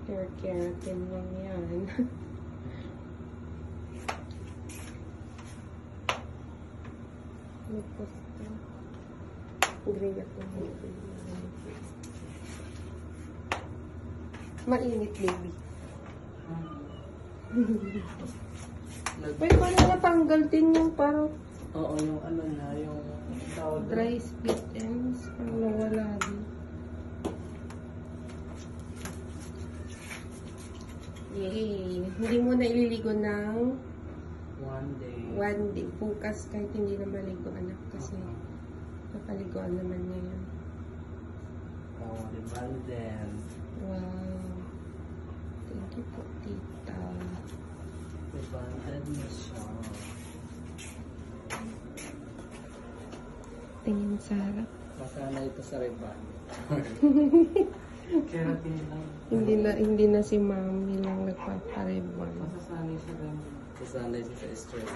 Hair keratin lang yan. Green ako. Mainit, baby. Pwede ba na natanggal din yung parang Oo, yung ano na, yung dry split ends. Parang nawala din. Yay! Hindi mo na ililigo ng 1 day. 1 day. Bukas kahit hindi na maligo, anak. Kasi napaliguan naman ngayon. Oh, di ba then? Wow. Thank you po, tita. Di ba na siya? Tingin sa harap. Masana ito sa riban. Keratin lang. Hindi na si mami lang nagpaparebon. Masasanay siya rin. Masasanay siya sa stress.